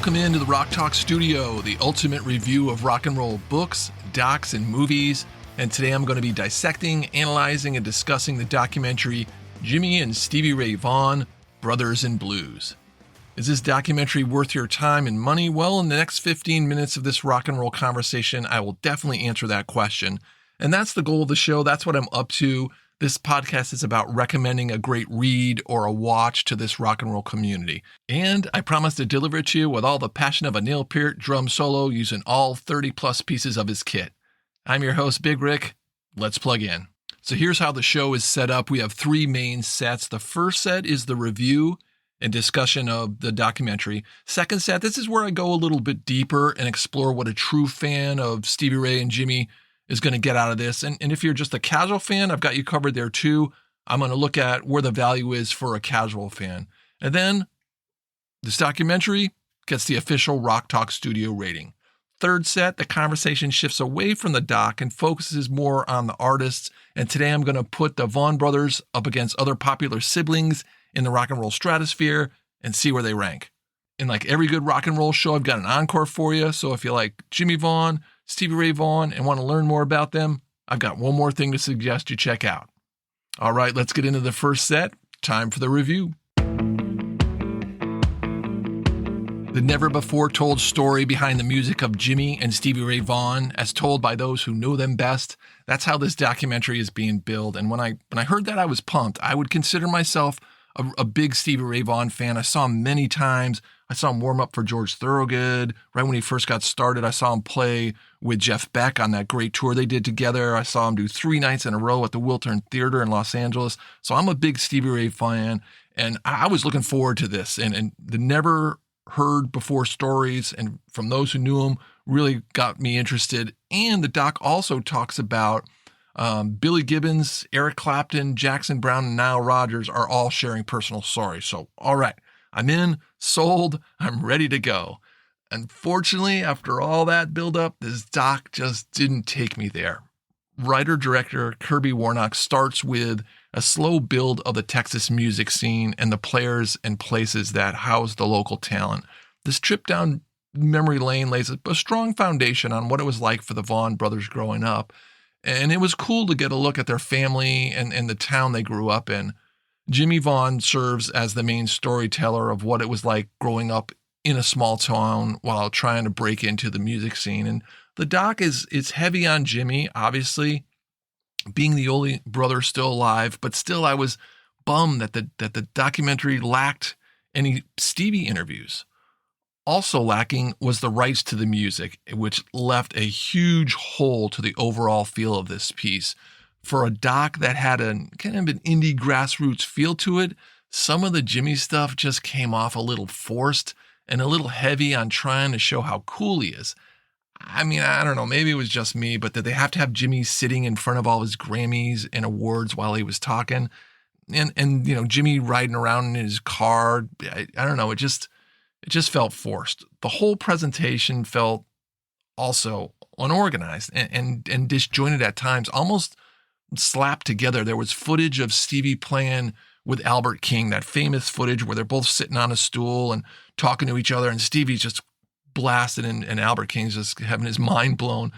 Welcome into the Rock Talk Studio, the ultimate review of rock and roll books, docs, and movies. And today I'm going to be dissecting, analyzing, and discussing the documentary Jimmie and Stevie Ray Vaughan, Brothers in Blues. Is this documentary worth your time and money? Well, in the next 15 minutes of this rock and roll conversation, I will definitely answer that question. And that's the goal of the show. That's what I'm up to. This podcast is about recommending a great read or a watch to this rock and roll community. And I promise to deliver it to you with all the passion of a Neil Peart drum solo using all 30 plus pieces of his kit. I'm your host, Big Rick. Let's plug in. So here's how the show is set up. We have three main sets. The first set is the review and discussion of the documentary. Second set, this is where I go a little bit deeper and explore what a true fan of Stevie Ray and Jimmie is going to get out of this. And if you're just a casual fan, I've got you covered there too. I'm going to look at where the value is for a casual fan. And then this documentary gets the official Rock Talk Studio rating. Third set, the conversation shifts away from the doc and focuses more on the artists. And today I'm going to put the Vaughan brothers up against other popular siblings in the rock and roll stratosphere and see where they rank. And like every good rock and roll show, I've got an encore for you. So if you like Jimmie Vaughan, Stevie Ray Vaughan, and want to learn more about them, I've got one more thing to suggest you check out. All right, let's get into the first set. Time for the review. The never-before-told story behind the music of Jimmie and Stevie Ray Vaughan, as told by those who know them best. That's how this documentary is being billed. And when I heard that, I was pumped. I would consider myself a big Stevie Ray Vaughan fan. I saw him many times. I saw him warm up for George Thorogood. Right when he first got started, I saw him play with Jeff Beck on that great tour they did together. I saw him do 3 nights in a row at the Wiltern Theater in Los Angeles. So I'm a big Stevie Ray fan, and I was looking forward to this. And the never heard before stories and from those who knew him really got me interested. And the doc also talks about Billy Gibbons, Eric Clapton, Jackson Browne, and Nile Rodgers are all sharing personal stories. So, all right, I'm in, sold, I'm ready to go. Unfortunately, after all that buildup, this doc just didn't take me there. Writer-director Kirby Warnock starts with a slow build of the Texas music scene and the players and places that house the local talent. This trip down memory lane lays a strong foundation on what it was like for the Vaughan brothers growing up. And it was cool to get a look at their family and the town they grew up in. Jimmie Vaughan serves as the main storyteller of what it was like growing up in a small town while trying to break into the music scene. And the doc is heavy on Jimmie, obviously, being the only brother still alive, but still I was bummed that the documentary lacked any Stevie interviews. Also lacking was the rights to the music, which left a huge hole to the overall feel of this piece. For a doc that had a kind of an indie grassroots feel to it, some of the Jimmie stuff just came off a little forced and a little heavy on trying to show how cool he is. I mean, I don't know, maybe it was just me, but did they have to have Jimmie sitting in front of all his Grammys and awards while he was talking? And you know, Jimmie riding around in his car, I don't know, it just felt forced. The whole presentation felt also unorganized and disjointed at times, almost slapped together. There was footage of Stevie playing with Albert King, that famous footage where they're both sitting on a stool and talking to each other, and Stevie's just blasted and Albert King's just having his mind blown.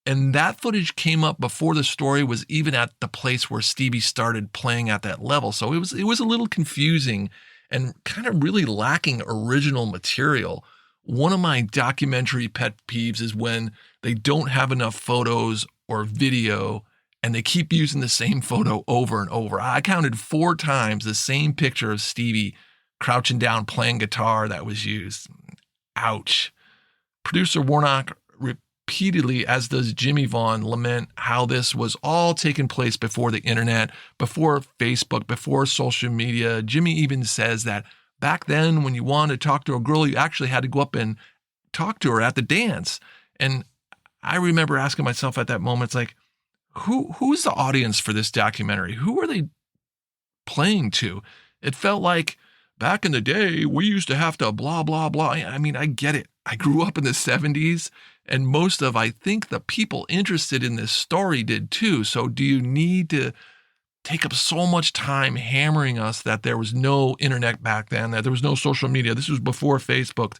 And that footage came up before the story was even at the place where Stevie started playing at that level. So it was a little confusing and kind of really lacking original material. One of my documentary pet peeves is when they don't have enough photos or video and they keep using the same photo over and over. I counted 4 times the same picture of Stevie crouching down playing guitar that was used. Ouch. Producer Warnock repeatedly, as does Jimmie Vaughan, lament how this was all taking place before the internet, before Facebook, before social media. Jimmie even says that back then when you wanted to talk to a girl, you actually had to go up and talk to her at the dance. And I remember asking myself at that moment, it's like, who's the audience for this documentary? Who are they playing to? It felt like back in the day, we used to have to blah, blah, blah. I mean, I get it. I grew up in the 70s, and most of, I think, the people interested in this story did too. So do you need to take up so much time hammering us that there was no internet back then, that there was no social media? This was before Facebook.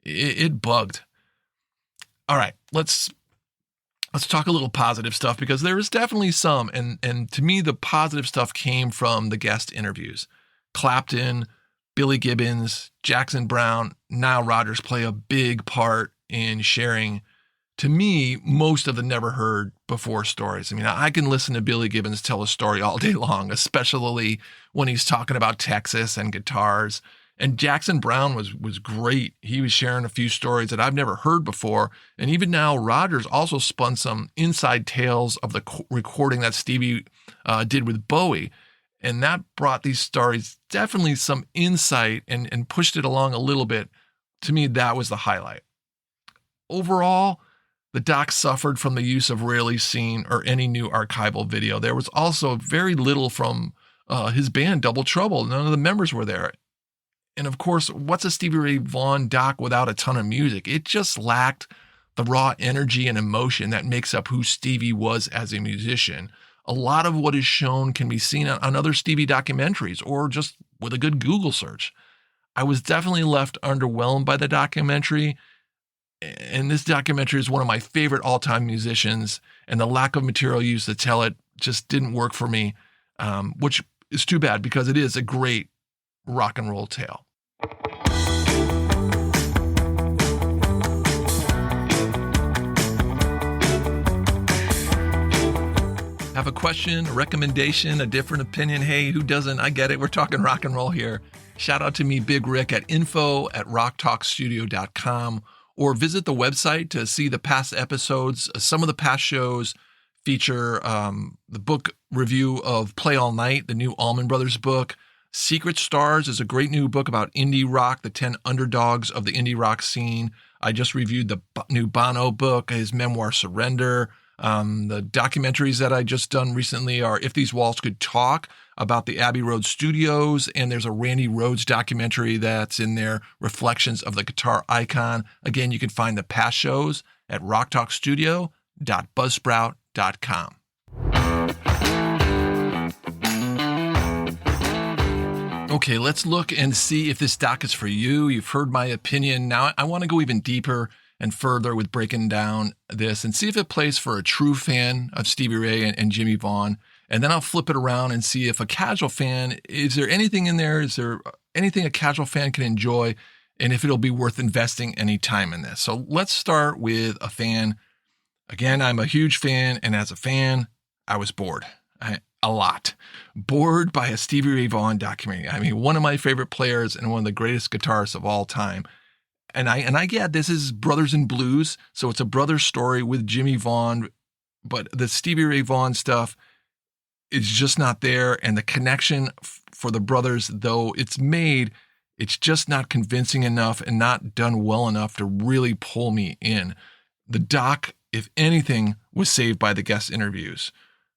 It bugged. All right, let's talk a little positive stuff, because there is definitely some. And to me, the positive stuff came from the guest interviews. Clapton, Billy Gibbons, Jackson Browne, Nile Rodgers play a big part in sharing, to me, most of the never heard before stories. I mean, I can listen to Billy Gibbons tell a story all day long, especially when he's talking about Texas and guitars. And Jackson Browne was great. He was sharing a few stories that I've never heard before. And even now, Rodgers also spun some inside tales of the recording that Stevie did with Bowie. And that brought these stories definitely some insight and pushed it along a little bit. To me, that was the highlight. Overall, the doc suffered from the use of rarely seen or any new archival video. There was also very little from his band, Double Trouble. None of the members were there. And of course, what's a Stevie Ray Vaughan doc without a ton of music? It just lacked the raw energy and emotion that makes up who Stevie was as a musician. A lot of what is shown can be seen on other Stevie documentaries or just with a good Google search. I was definitely left underwhelmed by the documentary. And this documentary is one of my favorite all-time musicians, and the lack of material used to tell it just didn't work for me, which is too bad, because it is a great rock and roll tale. Have a question, a recommendation, a different opinion? Hey, who doesn't? I get it. We're talking rock and roll here. Shout out to me, Big Rick, at info@rocktalkstudio.com, or visit the website to see the past episodes. Some of the past shows feature the book review of Play All Night, the new Allman Brothers book. Secret Stars is a great new book about indie rock, the 10 underdogs of the indie rock scene. I just reviewed the new Bono book, his memoir, Surrender. The documentaries that I just done recently are If These Walls Could Talk, about the Abbey Road Studios, and there's a Randy Rhoads documentary that's in there, Reflections of the Guitar Icon. Again, you can find the past shows at rocktalkstudio.buzzsprout.com. Okay, let's look and see if this doc is for you. You've heard my opinion. Now I want to go even deeper and further with breaking down this and see if it plays for a true fan of Stevie Ray and Jimmie Vaughan. And then I'll flip it around and see if a casual fan, is there anything in there? Is there anything a casual fan can enjoy? And if it'll be worth investing any time in this. So let's start with a fan. Again, I'm a huge fan. And as a fan, I was bored. A lot. Bored by a Stevie Ray Vaughan documentary. I mean, one of my favorite players and one of the greatest guitarists of all time. And I get this is Brothers in Blues. So it's a brother story with Jimmie Vaughan. But the Stevie Ray Vaughan stuff is just not there. And the connection for the brothers, though it's made, it's just not convincing enough and not done well enough to really pull me in. The doc, if anything, was saved by the guest interviews.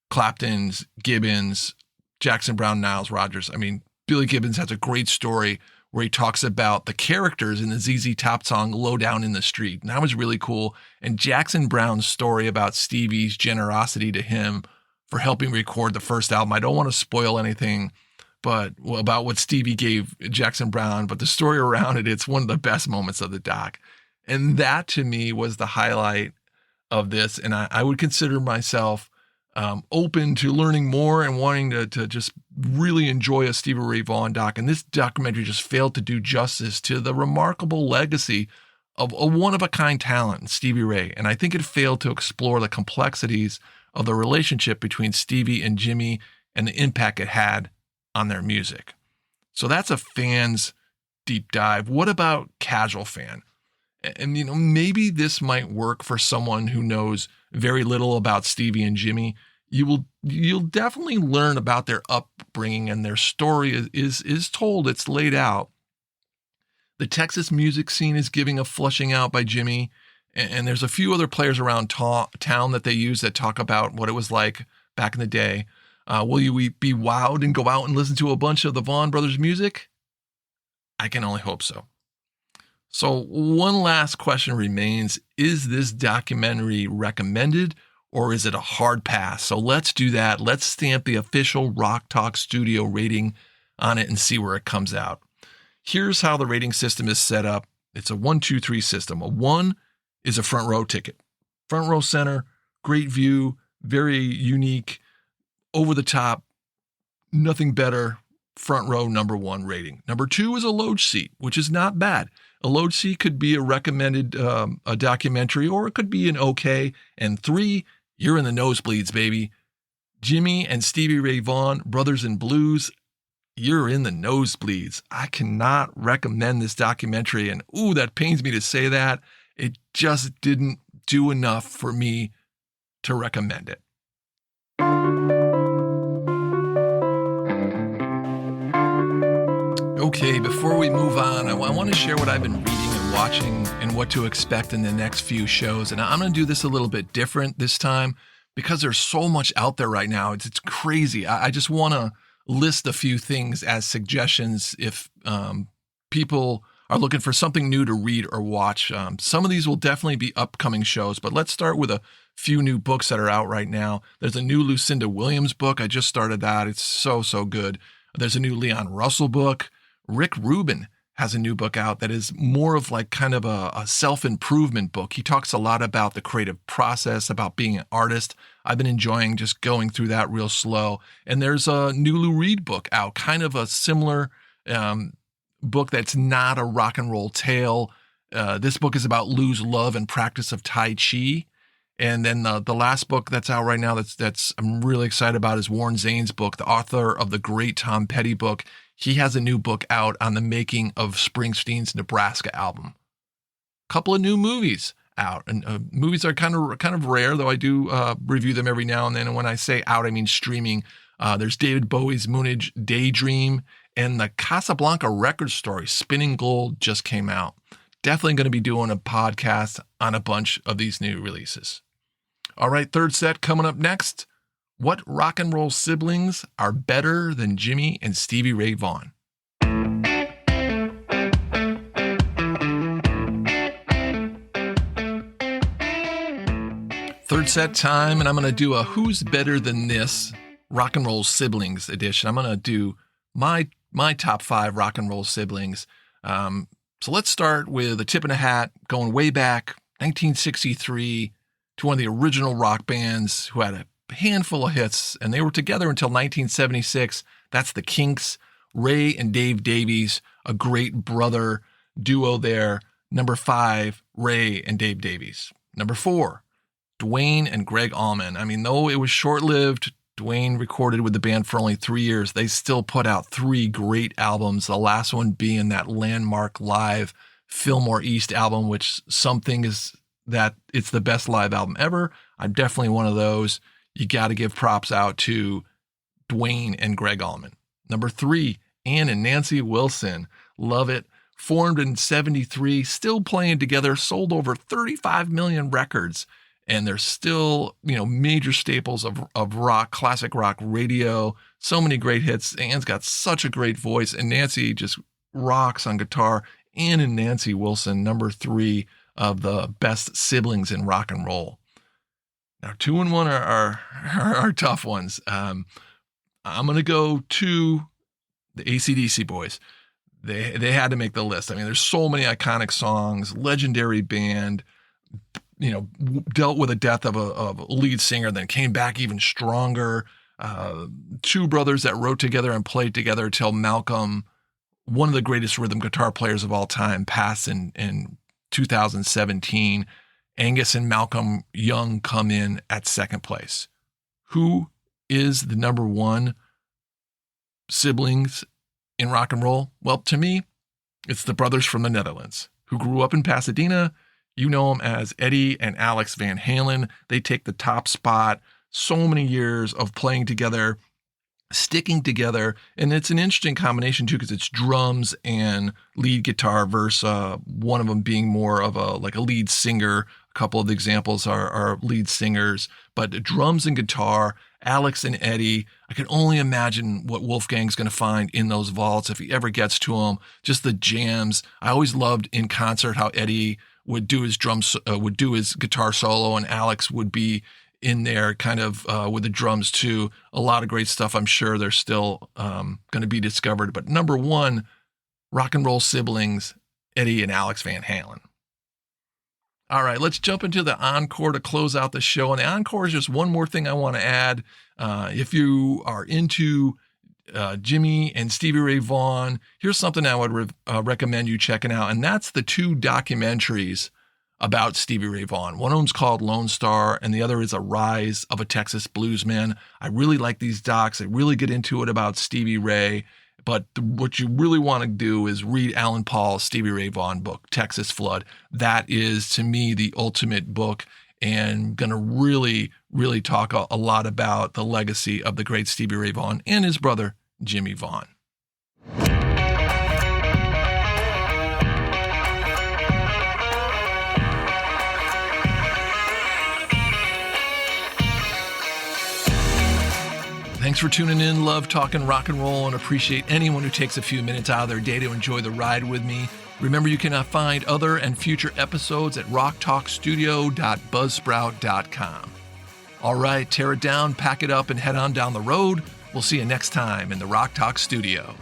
Clapton's, Gibbons, Jackson Browne, Nile Rodgers. I mean, Billy Gibbons has a great story where he talks about the characters in the ZZ Top song Low Down in the Street. And that was really cool. And Jackson Browne's story about Stevie's generosity to him for helping record the first album. I don't want to spoil anything about what Stevie gave Jackson Browne, but the story around it, it's one of the best moments of the doc. And that to me was the highlight of this. And I would consider myself open to learning more and wanting to just really enjoy a Stevie Ray Vaughan doc. And this documentary just failed to do justice to the remarkable legacy of a one-of-a-kind talent, Stevie Ray. And I think it failed to explore the complexities of the relationship between Stevie and Jimmie and the impact it had on their music. So that's a fan's deep dive. What about casual fan? And, maybe this might work for someone who knows very little about Stevie and Jimmie. You'll definitely learn about their upbringing, and their story is told. It's laid out. The Texas music scene is giving a fleshing out by Jimmie, and there's a few other players around town that they use that talk about what it was like back in the day. Will you be wowed and go out and listen to a bunch of the Vaughan brothers music? I can only hope so. So one last question remains. Is this documentary recommended, or is it a hard pass? So let's do that. Let's stamp the official Rock Talk Studio rating on it and see where it comes out. Here's how the rating system is set up. It's a 1-2-3 system. A 1 is a front row ticket. Front row center, great view, very unique, over the top, nothing better, front row number 1 rating. Number 2 is a loge seat, which is not bad. A loge seat could be a recommended a documentary, or it could be an okay. And 3, you're in the nosebleeds, baby. Jimmie and Stevie Ray Vaughan, Brothers in Blues, you're in the nosebleeds. I cannot recommend this documentary, and ooh, that pains me to say that. It just didn't do enough for me to recommend it. Okay, before we move on, I want to share what I've been reading and watching and what to expect in the next few shows. And I'm going to do this a little bit different this time because there's so much out there right now. It's crazy. I just want to list a few things as suggestions if people are looking for something new to read or watch. Some of these will definitely be upcoming shows, but let's start with a few new books that are out right now. There's a new Lucinda Williams book. I just started that. It's so good. There's a new Leon Russell book. Rick Rubin has a new book out that is more of like kind of a self-improvement book. He talks a lot about the creative process, about being an artist. I've been enjoying just going through that real slow. And there's a new Lou Reed book out, kind of a similar book that's not a rock and roll tale. This book is about Lou's love and practice of Tai Chi. And then the last book that's out right now that's I'm really excited about is Warren Zane's book, the author of the great Tom Petty book. He has a new book out on the making of Springsteen's Nebraska album. A couple of new movies out, and movies are kind of rare, though I do review them every now and then. And when I say out, I mean streaming. There's David Bowie's Moonage Daydream, and the Casablanca record story, Spinning Gold, just came out. Definitely going to be doing a podcast on a bunch of these new releases. All right, third set coming up next. What rock and roll siblings are better than Jimmie and Stevie Ray Vaughan? Third set time, and I'm going to do a Who's Better Than This rock and roll siblings edition. I'm going to do my top 5 rock and roll siblings. So let's start with a tip and a hat, going way back, 1963, to one of the original rock bands who had a handful of hits, and they were together until 1976. That's the Kinks, Ray and Dave Davies, a great brother duo there. Number 5, Ray and Dave Davies. Number 4, Duane and Greg Allman. I mean, though it was short-lived, Duane recorded with the band for only 3 years. They still put out 3 great albums, the last one being that landmark live Fillmore East album, which something is that it's the best live album ever. I'm definitely one of those. You got to give props out to Duane and Greg Allman. Number 3, Ann and Nancy Wilson. Love it. Formed in 73, still playing together, sold over 35 million records. And they're still, major staples of rock, classic rock radio. So many great hits. Ann's got such a great voice, and Nancy just rocks on guitar. Ann and Nancy Wilson, number 3 of the best siblings in rock and roll. Now, 2 and 1 are tough ones. I'm going to go to the AC/DC boys. They had to make the list. I mean, there's so many iconic songs, legendary band, dealt with the death of a lead singer, then came back even stronger. 2 brothers that wrote together and played together till Malcolm, one of the greatest rhythm guitar players of all time, passed in 2017. Angus and Malcolm Young come in at second place. Who is the number 1 siblings in rock and roll? Well, to me, it's the brothers from the Netherlands who grew up in Pasadena. You know them as Eddie and Alex Van Halen. They take the top spot. So many years of playing together, sticking together. And it's an interesting combination too, because it's drums and lead guitar versus one of them being more of a lead singer. A couple of the examples are lead singers, but drums and guitar, Alex and Eddie. I can only imagine what Wolfgang's going to find in those vaults if he ever gets to them. Just the jams. I always loved in concert how Eddie would do his guitar solo, and Alex would be in there kind of with the drums too. A lot of great stuff. I'm sure they're still going to be discovered. But number 1, rock and roll siblings Eddie and Alex Van Halen. All right, let's jump into the encore to close out the show. And the encore is just one more thing I want to add. If you are into Jimmie and Stevie Ray Vaughan, here's something I would recommend you checking out. And that's the 2 documentaries about Stevie Ray Vaughan. One of them's called Lone Star, and the other is A Rise of a Texas Bluesman. I really like these docs. They really get into it about Stevie Ray. But what you really want to do is read Alan Paul's Stevie Ray Vaughan book, Texas Flood. That is, to me, the ultimate book, and going to really, really talk a lot about the legacy of the great Stevie Ray Vaughan and his brother, Jimmie Vaughan. Thanks for tuning in. Love talking rock and roll and appreciate anyone who takes a few minutes out of their day to enjoy the ride with me. Remember, you can find other and future episodes at rocktalkstudio.buzzsprout.com. All right, tear it down, pack it up, and head on down the road. We'll see you next time in the Rock Talk Studio.